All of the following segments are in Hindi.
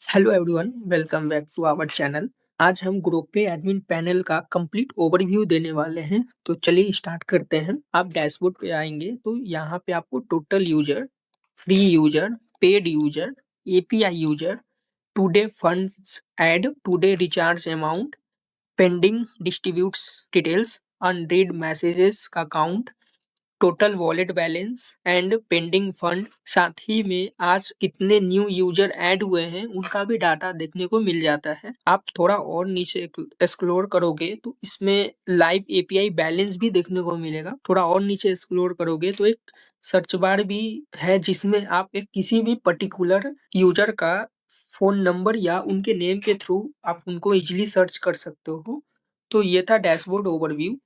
Hello everyone, welcome back to our channel. आज हम ग्रुप पे एडमिन पैनल का कंप्लीट ओवरव्यू देने वाले हैं। तो चलिए स्टार्ट करते हैं। आप डैशबोर्ड पे आएंगे तो यहाँ पे आपको total user, free user, paid user, API user, today funds add, today recharge amount, pending distributes details, unread messages का count, total wallet balance and pending fund, साथ ही में आज कितने न्यू यूजर ऐड हुए हैं उनका भी डाटा देखने को मिल जाता है। आप थोड़ा और नीचे एक्सप्लोर करोगे तो इसमें लाइव एपीआई बैलेंस भी देखने को मिलेगा। थोड़ा और नीचे एक्सप्लोर करोगे तो एक सर्च बार भी है जिसमें आप एक किसी भी पर्टिकुलर यूजर का फोन नंबर या उनके नेम के थ्रू आप उनको इजिली सर्च कर सकते हो। तो ये था डैशबोर्ड ओवरव्यू।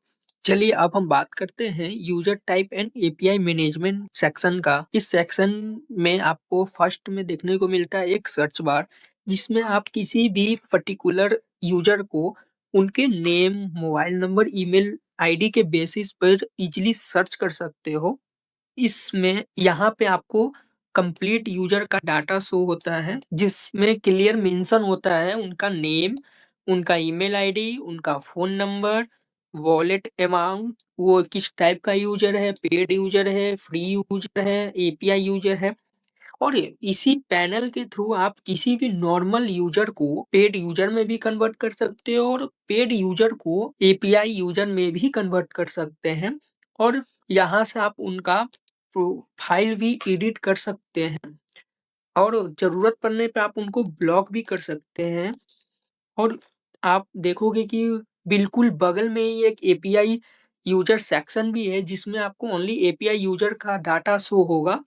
चलिए अब हम बात करते हैं user type and API management section का। इस सेक्शन में आपको फर्स्ट में देखने को मिलता है एक सर्च बार, जिसमें आप किसी भी पर्टिकुलर यूजर को उनके name, mobile number, email ID के बेसिस पर इजीली सर्च कर सकते हो। इसमें यहाँ पे आपको कंप्लीट यूजर का डाटा शो होता है, जिसमें क्लियर मेंशन होता है उनका नेम, उनका ईमेल आईडी, उनका फोन नंबर, वॉलेट अमाउंट, वो किस टाइप का यूजर है, पेड यूजर है, फ्री यूजर है, एपीआई यूजर है। और इसी पैनल के थ्रू आप किसी भी नॉर्मल यूजर को पेड यूजर में भी कन्वर्ट कर सकते हो और पेड यूजर को एपीआई यूजर में भी कन्वर्ट कर सकते हैं। और यहाँ से आप उनका प्रोफाइल भी एडिट कर सकते हैं और जरूरत पड़ने पे आप उनको ब्लॉक भी कर सकते हैं। और आप देखोगे कि बिल्कुल बगल में ही एक एपीआई यूजर सेक्शन भी है, जिसमें आपको ओनली एपीआई यूजर का डाटा शो होगा।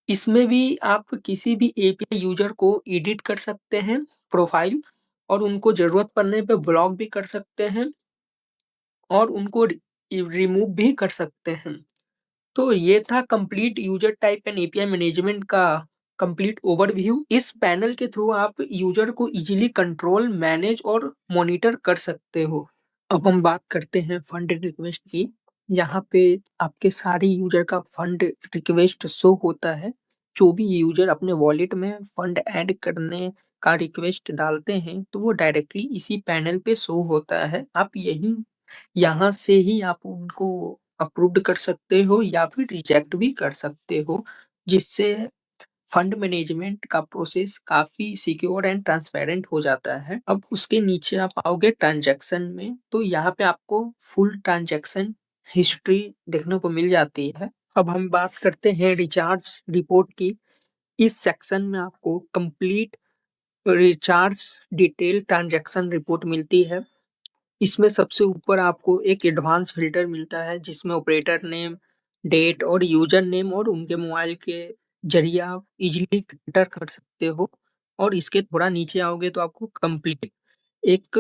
इसमें भी आप किसी भी एपीआई यूजर को एडिट कर सकते हैं प्रोफाइल, और उनको जरूरत पड़ने पे ब्लॉक भी कर सकते हैं और उनको रिमूव भी कर सकते हैं। तो ये था complete user type and API management का कंप्लीट ओवरव्यू। इस पैनल के थ्रू आप यूजर को इजीली कंट्रोल, मैनेज और मॉनिटर कर सकते हो। अब हम बात करते हैं फंड रिक्वेस्ट की। यहाँ पे आपके सारे यूजर का फंड रिक्वेस्ट शो होता है। जो भी यूजर अपने वॉलेट में फंड ऐड करने का रिक्वेस्ट डालते हैं तो वो डायरेक्टली इसी पैनल पे शो होता है। आप यही यहाँ से ही आप उनको अप्रूव्ड कर सकते हो या फिर रिजेक्ट भी कर सकते हो, जिससे फंड मैनेजमेंट का प्रोसेस काफी सिक्योर एंड ट्रांसपेरेंट हो जाता है। अब उसके नीचे आप आओगे ट्रांजैक्शन में, तो यहाँ पे आपको फुल ट्रांजैक्शन हिस्ट्री देखने को मिल जाती है। अब हम बात करते हैं रिचार्ज रिपोर्ट की। इस सेक्शन में आपको complete recharge detail transaction report मिलती है। इसमें सबसे ऊपर आपको एक एडवांस फिल्टर मिलता है, जिसमें ऑपरेटर नेम, डेट और यूजर नेम और उनके मोबाइल के जरिए आप इजीली फिल्टर कर सकते हो। और इसके थोड़ा नीचे आओगे तो आपको कंप्लीट एक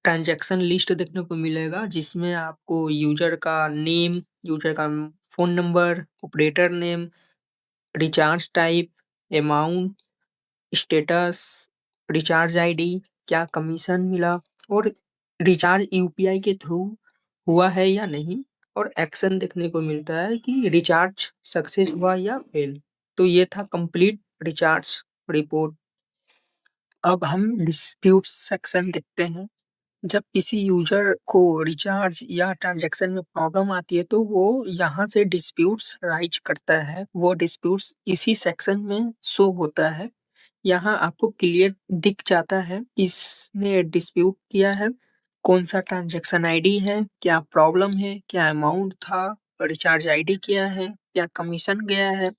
ट्रांजैक्शन लिस्ट देखने को मिलेगा, जिसमें आपको यूजर का नेम, यूजर का phone number, operator name, recharge type, amount, status, recharge ID, क्या कमीशन मिला और रिचार्ज यूपीआई के थ्रू हुआ है या नहीं, और एक्शन देखने को मिलता है कि रिचार्ज सक्सेस हुआ या फेल। तो ये था कंप्लीट रिचार्ज रिपोर्ट। अब हम डिस्प्यूट सेक्शन देखते हैं। जब किसी यूजर को रिचार्ज या ट्रांजैक्शन में प्रॉब्लम आती है तो वो यहाँ से डिस्प्यूट्स राइज करता है। वो डिस्प्यूट्स इसी सेक्शन में शो होता है। यहाँ आपको क्लियर दिख जाता है इसने डिस्प्यूट किया है, कौन सा ट्रांजैक्शन आईडी है, क्या प्रॉब्लम है, क्या अमाउंट था, रिचार्ज आईडी क्या है, क्या कमीशन गया है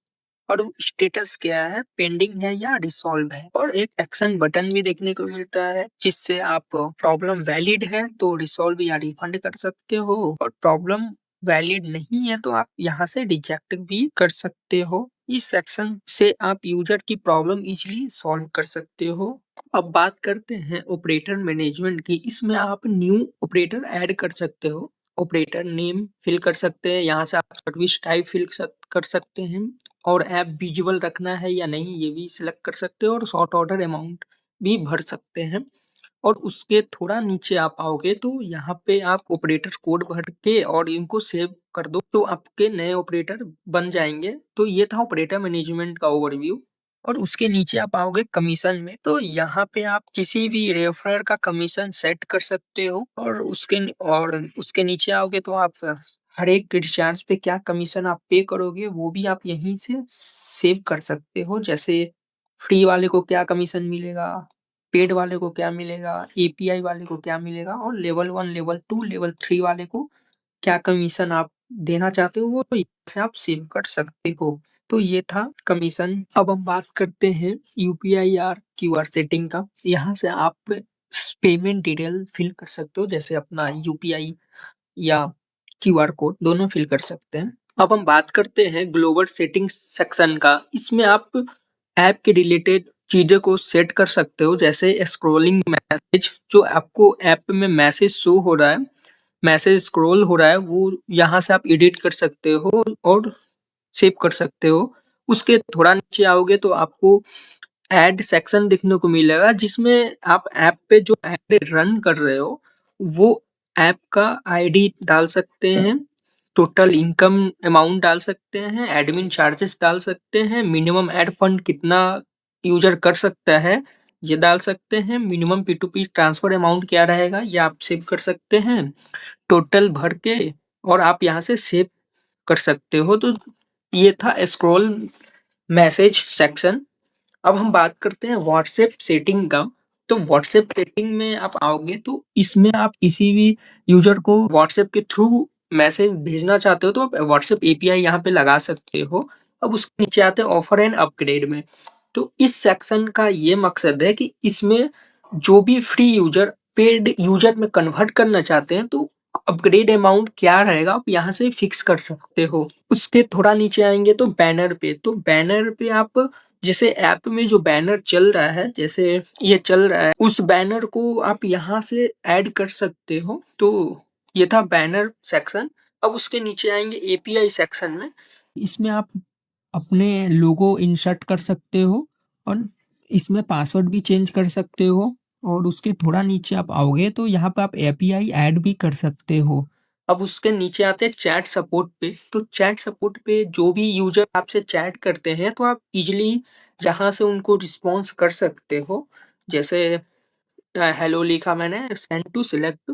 और स्टेटस क्या है, पेंडिंग है या रिसॉल्व है। और एक एक्शन बटन भी देखने को मिलता है, जिससे आप प्रॉब्लम वैलिड है तो रिसॉल्व या रिफंड कर सकते हो, और प्रॉब्लम वैलिड नहीं है तो आप यहाँ से रिजेक्ट भी कर सकते हो। इस सेक्शन से आप यूजर की प्रॉब्लम इजीली सॉल्व कर सकते हो। अब बात करते हैं ऑपरेटर मैनेजमेंट की। इसमें आप न्यू ऑपरेटर ऐड कर सकते हो, ऑपरेटर नेम फिल कर सकते हैं, यहाँ से आप सर्विस टाइप कर सकते हैं, और ऐप विजुअल रखना है या नहीं ये भी सिलेक्ट कर सकते हो, और शॉर्ट ऑर्डर अमाउंट भी भर सकते हैं। और उसके थोड़ा नीचे आप आओगे तो यहाँ पे आप ऑपरेटर कोड भर के और इनको सेव कर दो तो आपके नए ऑपरेटर बन जाएंगे। तो ये था ऑपरेटर मैनेजमेंट का ओवरव्यू। और उसके नीचे आप आओगे कमीशन में, तो यहाँ पे आप किसी भी रेफरर का कमीशन सेट कर सकते हो और उसके नीचे आओगे तो आप हर एक रिचार्ज पे क्या कमीशन आप पे करोगे वो भी आप यहीं से सेव कर सकते हो। जैसे फ्री वाले को क्या कमीशन मिलेगा, पेड वाले को क्या मिलेगा, एपीआई वाले को क्या मिलेगा और लेवल 1, लेवल 2, लेवल 3 वाले को क्या कमीशन आप देना चाहते हो वो यहाँ से आप सेव कर सकते हो। तो ये था कमीशन। अब हम बात करते हैं यूपीआई और क्यूआर सेटिंग का। यहाँ से आप पेमेंट डिटेल फिल कर सकते हो, जैसे अपना यूपीआई या क्यूआर कोड दोनों फिल कर सकते हैं। अब हम बात करते हैं ग्लोबल सेटिंग्स सेक्शन का। इसमें आप ऐप के रिलेटेड चीज़ों को सेट कर सकते हो, जैसे स्क्रॉलिंग मैसेज, जो आपको ऐप में मैसेज शो हो रहा है, मैसेज स्क्रॉल हो रहा है, वो यहाँ से आप एडिट कर सकते हो और सेव कर सकते हो। उसके थोड़ा नीचे आओगे तो आपको ऐड सेक्शन देखने को मिलेगा, जिसमें आप ऐप पे जो ऐड रन कर रहे हो वो ऐप का आईडी डाल सकते हैं, टोटल इनकम अमाउंट डाल सकते हैं, एडमिन चार्जेस डाल सकते हैं, मिनिमम एड फंड कितना यूजर कर सकता है ये डाल सकते हैं, मिनिमम P2P ट्रांसफर अमाउंट क्या रहेगा ये आप सेव कर सकते हैं, टोटल भर के, और आप यहाँ से सेव कर सकते हो। तो ये था स्क्रॉल मैसेज सेक्शन। अब हम बात करते हैं व्हाट्सएप सेटिंग का। तो व्हाट्सएप सेटिंग में आप आओगे तो इसमें आप किसी भी यूजर को व्हाट्सएप के थ्रू मैसेज भेजना चाहते हो तो आप व्हाट्सएप एपीआई यहाँ पे लगा सकते हो। अब उसके नीचे आते हैं ऑफर एंड अपग्रेड में। तो इस सेक्शन का ये मकसद है कि इसमें जो भी फ्री यूजर पेड यूजर में कन्वर्ट करना चाहते हैं तो अपग्रेड अमाउंट क्या रहेगा आप यहाँ से फिक्स कर सकते हो। उसके थोड़ा नीचे आएंगे तो बैनर पे, तो बैनर पे आप जैसे ऐप में जो बैनर चल रहा है, जैसे ये चल रहा है, उस बैनर को आप यहाँ से ऐड कर सकते हो। तो ये था बैनर सेक्शन। अब उसके नीचे आएंगे एपीआई सेक्शन में। इसमें आप अपने लोगो इंसर्ट कर सकते हो और इसमें पासवर्ड भी चेंज कर सकते हो। और उसके थोड़ा नीचे आप आओगे तो यहाँ पे आप एपीआई ऐड भी कर सकते हो। अब उसके नीचे आते हैं चैट सपोर्ट पे। तो चैट सपोर्ट पे जो भी यूजर आपसे चैट करते हैं तो आप इजीली यहाँ से उनको रिस्पॉन्स कर सकते हो। जैसे हेलो लिखा मैंने, send to select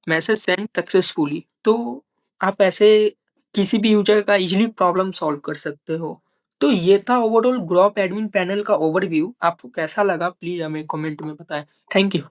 message send successfully, तो आप ऐसे किसी भी यूजर का इजीली प्रॉब्लम सॉल्व कर सकते हो। तो ये था ओवरऑल ग्रुप एडमिन पैनल का ओवरव्यू। आपको कैसा लगा प्लीज हमें कमेंट में बताएं। Thank you.